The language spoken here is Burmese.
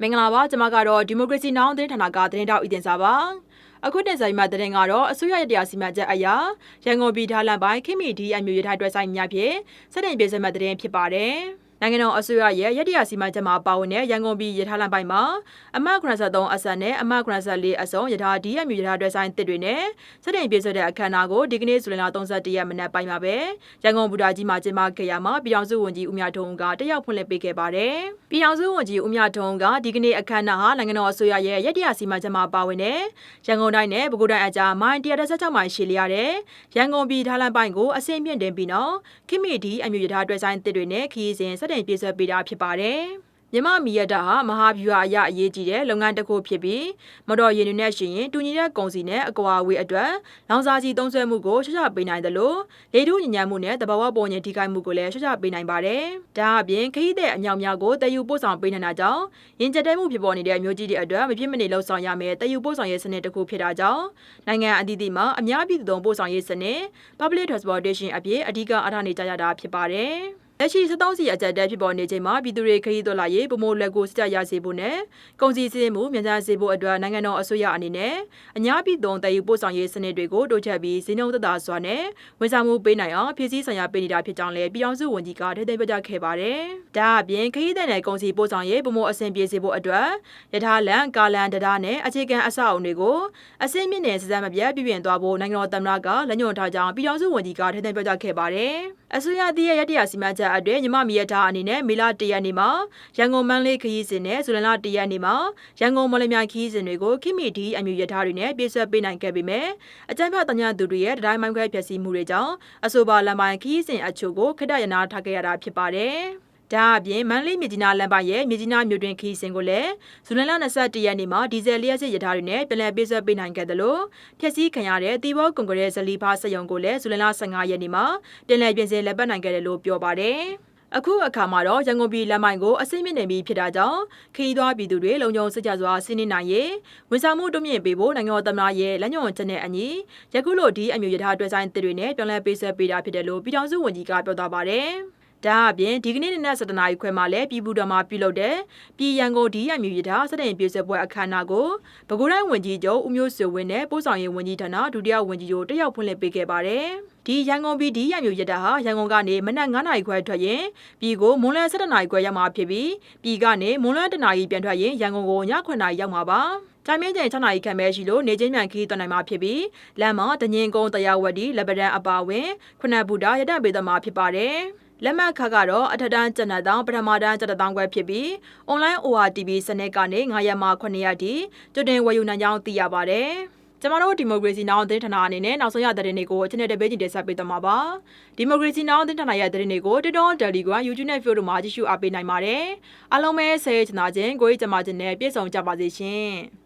မင်္ဂလာပါကျွန်မကတော့ဒီမိုကရေစီနောင်သတင်းဌာနကသတင်းတောက်ဦးတင်စာပါအခုတင်ဆက်မှာသတင်းကတော့အစိုးရရတရားစီမံချက်အရာရန်ကုန်ပြည်ထားလမ်းပိုင်းခိမီဒီအမျိုးရထားတွဲဆိုင်များဖြင့်စတင်ပြေစမဲ့သတင်းဖြစ်ပါတယ်နိုင်ငံတော်အစိုးရရဲ့ရတရားစီမံချက်မှာပါဝင်တဲ့ရန်ကုန်ပြည်ရထားလမ်းပိုင်းမှာအမှတ်83အစက်နဲ့အမှတ်84အစုံရထားဒီအမျိုးရထားတွဲဆိုင်တစ်တွေနဲ့စတင်ပြေတဲ့အခမ်းအနားကိုဒီကနေ့ဇူလိုင်လ31ရက်မနက်ပိုင်းမှာပဲရန်ကုန်ဘူတာကြီးမှာကျင်းပခဲ့ရမှာပြည်ထောင်စုဝန်ကြီးဦးမြထွန်းကတက်ရောက်ဖွင့်လှစ်ပေးခဲ့ပါတယ်ပြည်ထောင်စုဝန်ကြီးဦးမြထွန်းကဒီကနေ့အခမ်းအနားဟာနိုင်ငံတော်အစိုးရရဲ့ရတရားစီမံချက်မှာပါဝင်တဲ့ရန်ကုန်တိုင်းနဲ့ပဲခူးတိုင်းအကြားမိုင်116မိုင်ရှည်လျားတဲ့ရန်ကုန်ပြည်ထားလမ်းပိုင်းကိုအဆင့်မြင့်တင်ပြီးတော့ခိမီဒီအမျိုးရထားတွဲဆိုင်တစ်တွေနဲ့ခီးစဉ်စတင်ပြေဆွဲပေးတာဖြစ်ပါတယ်မြမမီရတာဟာမဟာဗျူဟာအရအရေးကြီးတဲ့လုပ်ငန်းတစ်ခုဖြစ်ပြီးမော်တော်ယာဉ်တွေနဲ့ရှင်ရင်တူညီတဲ့ကုန်စည်နဲ့အကွာအဝေးအတွက်လောင်စာဆီသုံးစွဲမှုကိုရှော့ပေးနိုင်တယ်လို့လေထုညဉ့်ညမ်းမှုနဲ့တဘာဝပုံရင်ထိခိုက်မှုကိုလည်းရှော့ပေးနိုင်ပါတယ်။ဒါအပြင်ခရီးသည်အမြောက်များကိုတည်ယူပို့ဆောင်ပေးနိုင်တာကြောင့်ရင်ကျက်တဲမှုဖြစ်ပေါ်နေတဲ့မျိုးကြီးတွေအတွက်မဖြစ်မနေလှုပ်ဆောင်ရမယ်တည်ယူပို့ဆောင်ရေးစနစ်တစ်ခုဖြစ်တာကြောင့်နိုင်ငံအသီးသီးမှာအများပြည်သူသုံးပို့ဆောင်ရေးစနစ် Public Transportation အဖြစ်အဓိကအားထားနေကြရတာဖြစ်ပါတယ်။လက်ရှိ73စီအကြက်တဲဖြစ်ပေါ်နေချိန်မှာပြည်သူတွေခရီးသွားလာရေးပုံမလက်ကိုစကြရစေဖို့နဲ့ကုန်စည်စည်းမှုမြန်ဆန်စေဖို့အတွက်နိုင်ငံတော်အစိုးရအနေနဲ့အများပြည်သူတည်ယူပို့ဆောင်ရေးစနစ်တွေကိုတိုးချဲ့ပြီးဈေးနှုန်းသက်သာစွာနဲ့ဝန်ဆောင်မှုပေးနိုင်အောင်ဖြည့်ဆည်းဆိုင်ရာပေးနေတာဖြစ်ကြောင်းလည်းပြည်ထောင်စုဝန်ကြီးကထည့်သွင်းပြောကြားခဲ့ပါတယ်။ဒါအပြင်ခရီးသည်နဲ့ကုန်စည်ပို့ဆောင်ရေးပုံမအဆင်ပြေစေဖို့အတွက်ရထားလမ်းကားလမ်းတရားနဲ့အခြေခံအဆောက်အုံတွေကိုအဆင့်မြင့်နဲ့စစမပြတ်ပြည်ပြင်သွားဖို့နိုင်ငံတော်သမ္မတကလက်ညှိုးထားကြောင်းပြည်ထောင်စုဝန်ကြီးကထည့်သွင်းပြောကြားခဲ့ပါတယ်။အစိုးရတည်ရဲ့ရတရားစီမံချက်အတွင်းညီမမီရထားအနေနဲ့မေလ1ရက်နေ့မှာရန်ကုန်မန္တလေးခရီးစဉ်နဲ့ဇူလိုင်လ1ရက်နေ့မှာရန်ကုန်မော်လမြိုင်ခရီးစဉ်တွေကိုခိမီဒီအမျိုးရထားတွေနဲ့ပြေးဆွဲပေးနိုင်ခဲ့ပေမဲ့အကြမ်းဖက်တညာသူတွေရဲ့တိုင်းမိုင်းခွဲဖျက်ဆီးမှုတွေကြောင့်အဆိုပါလမ်းပိုင်းခရီးစဉ်အချို့ကိုခက်ရနာထားခဲ့ရတာဖြစ်ပါတယ်။ဒါအပြင်မန္တလေးမြစ်ကြီးနားလမ်းပိုင်းရဲ့မြစ်ကြီးနားမြို့တွင်ခီးစဉ်ကိုလည်းဇူလိုင်လ21ရက်နေ့မှာဒီဇယ်လျှက်စစ်ရထားတွေနဲ့ပြန်လည်ပေးဆွဲပေးနိုင်ခဲ့တယ်လို့ဖျက်ဆီးခံရတဲ့တီဘောကွန်ကရစ်ဇလီဖားစက်ရုံကိုလည်းဇူလိုင်လ15ရက်နေ့မှာပြန်လည်ပြင်ဆင်လက်ပတ်နိုင်ခဲ့တယ်လို့ပြောပါတယ်။အခုအခါမှာတော့ရန်ကုန်ပြည်လမ်းမိုင်ကိုအစိမ့်မြင့်နေပြီးဖြစ်တာကြောင့်ခရီးသွားပြည်သူတွေလုံခြုံစိတ်ချစွာဆင်းနေနိုင်ရေးဝန်ဆောင်မှုတိုးမြင့်ပေးဖို့နိုင်ငံတော်သမ္မတရဲ့လက်ညှိုးချက်နဲ့အညီယခုလိုဒီအမျိုးရထားတွဲဆိုင်တစ်တွေနဲ့ပြန်လည်ပေးဆွဲပေးတာဖြစ်တယ်လို့ပြည်ထောင်စုဝန်ကြီးကပြောသွားပါတယ်။ဒါအပြင်ဒီကနေ့နေ့7:00နာရီခွဲမှာလည်းပြည်ဘူးတော်မှာပြုလုပ်တဲ့ပြည်ရန်ကုန်ဒီအမျိုးရထားစတင်ပြေဆွဲပွဲအခမ်းအနားကိုပဲခူးတိုင်းဝန်ကြီးချုပ်ဦးမျိုးဆွေဝင်းနဲ့ပို့ဆောင်ရေးဝန်ကြီးဌာနဒုတိယဝန်ကြီးတို့တက်ရောက်ဖွင့်လှစ်ပေးခဲ့ပါတယ်။ဒီရန်ကုန်ပြည်ဒီအမျိုးရထားဟာရန်ကုန်ကနေမနက်9:00နာရီခွဲထွက်ရင်ပြည်ကိုမွန်းလွဲ7:00နာရီခွဲရောက်မှာဖြစ်ပြီးပြည်ကနေမွန်းလွဲ1:00နာရီပြန်ထွက်ရင်ရန်ကုန်ကိုည9:00နာရီရောက်မှာပါ။တိုင်းမင်းကျင်6:00နာရီခန့်ပဲရှိလို့နေချင်းမြန်ခီးသွန်နိုင်မှာဖြစ်ပြီးလမ်းမှာတငင်ကုန်းတရားဝတီလက်ပတန်းအပါဝင်ခုနဘူတာရတပေးသမှာဖြစ်ပါတယ်။လက်မှတ်ခကတော့အထက်တန်းကျပ်နှတောင်ပထမတန်းကျပ်တောင်ခွဲဖြစ်ပြီး online ORTB စနစ်ကနေ9ရက်မှ9ရက်ထိကြိုတင်ဝယ်ယူနိုင်ကြောင်းသိရပါတယ်။ကျမတို့ဒီမိုကရေစီနောင်သတင်းဌာနအနေနဲ့နောက်ဆုံးရသတင်းတွေကိုအချင်းနဲ့တပေးချင်းတင်ဆက်ပေးသွားမှာပါ။ဒီမိုကရေစီနောင်သတင်းဌာနရဲ့သတင်းတွေကိုTikTok, Telegram, YouTube နဲ့ Facebook တို့မှာကြည့်ရှုအားပေးနိုင်ပါတယ်။အားလုံးပဲဆဲချင်တာချင်းကိုကြီးကျမချင်းနဲ့ပြည့်စုံကြပါစေရှင်။